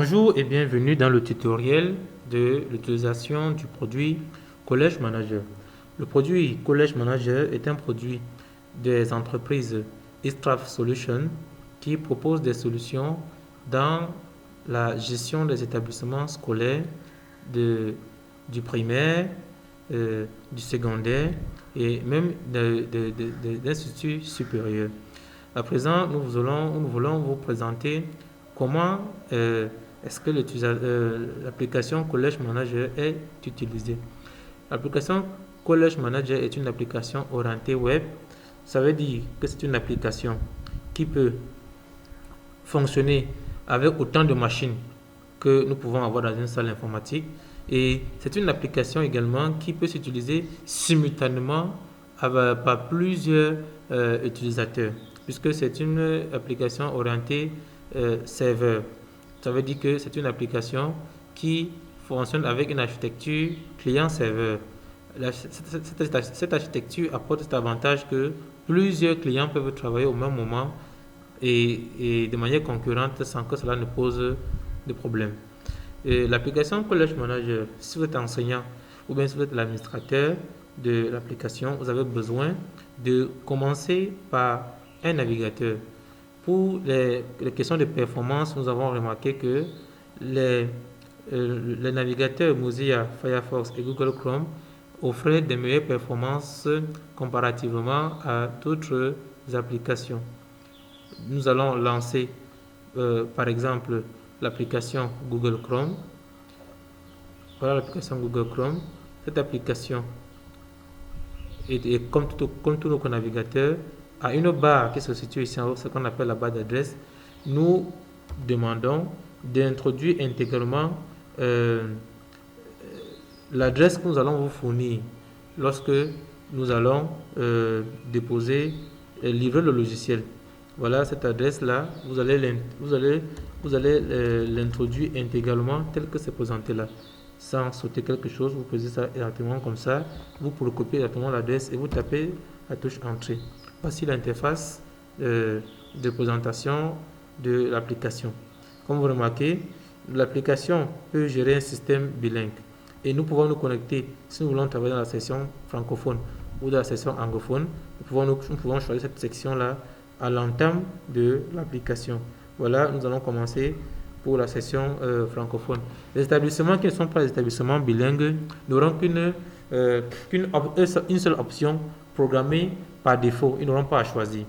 Bonjour et bienvenue dans le tutoriel de l'utilisation du produit College Manager. Le produit College Manager est un produit des entreprises Istraf Solutions qui propose des solutions dans la gestion des établissements scolaires du primaire, du secondaire et même des instituts supérieurs. À présent, nous voulons vous présenter comment est-ce que l'application College Manager est utilisée. L'application College Manager est une application orientée web. Ça veut dire que c'est une application qui peut fonctionner avec autant de machines que nous pouvons avoir dans une salle informatique. Et c'est une application également qui peut s'utiliser simultanément par plusieurs utilisateurs, puisque c'est une application orientée serveur. Ça veut dire que c'est une application qui fonctionne avec une architecture client-serveur. Cette architecture apporte cet avantage que plusieurs clients peuvent travailler au même moment et de manière concurrente sans que cela ne pose de problème. L'application College Manager, si vous êtes enseignant ou bien si vous êtes l'administrateur de l'application, vous avez besoin de commencer par un navigateur. Pour les questions de performance, nous avons remarqué que les navigateurs Mozilla, Firefox et Google Chrome offraient des meilleures performances comparativement à d'autres applications. Nous allons lancer par exemple l'application Google Chrome. Voilà l'application Google Chrome. Cette application est comme tous nos navigateurs, à une barre qui se situe ici en haut, ce qu'on appelle la barre d'adresse. Nous demandons d'introduire intégralement l'adresse que nous allons vous fournir lorsque nous allons livrer le logiciel. Voilà cette adresse-là, vous allez l'introduire intégralement tel que c'est présenté là. Sans sauter quelque chose, vous posez ça exactement comme ça, vous pouvez copier exactement l'adresse et vous tapez la touche Entrée. Voici l'interface de présentation de l'application. Comme vous remarquez, l'application peut gérer un système bilingue et nous pouvons nous connecter si nous voulons travailler dans la section francophone ou dans la section anglophone. Nous pouvons choisir cette section-là à l'entame de l'application. Voilà, nous allons commencer pour la section francophone. Les établissements qui ne sont pas des établissements bilingues n'auront qu'une seule option programmée par défaut. Ils n'auront pas à choisir.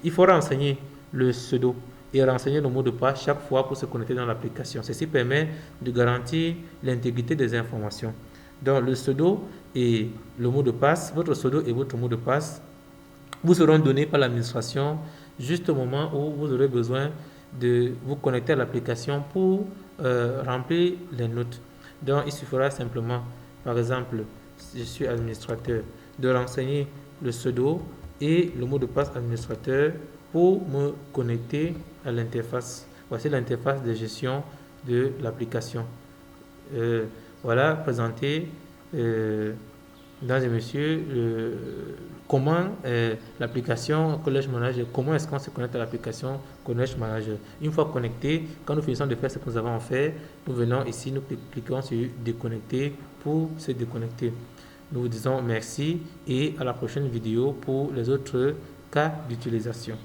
Il faut renseigner le pseudo et renseigner le mot de passe chaque fois pour se connecter dans l'application. Ceci permet de garantir l'intégrité des informations. Donc le pseudo et le mot de passe, votre pseudo et votre mot de passe vous seront donnés par l'administration juste au moment où vous aurez besoin de vous connecter à l'application pour remplir les notes. Donc il suffira simplement, par exemple, si je suis administrateur, de renseigner le pseudo et le mot de passe administrateur pour me connecter à l'interface. Voici l'interface de gestion de l'application. Voilà présenté, mesdames et messieurs, comment l'application College Manager, comment est-ce qu'on se connecte à l'application College Manager. Une fois connecté, quand nous finissons de faire ce que nous avons fait, nous venons ici, nous cliquons sur déconnecter pour se déconnecter. Nous vous disons merci et à la prochaine vidéo pour les autres cas d'utilisation.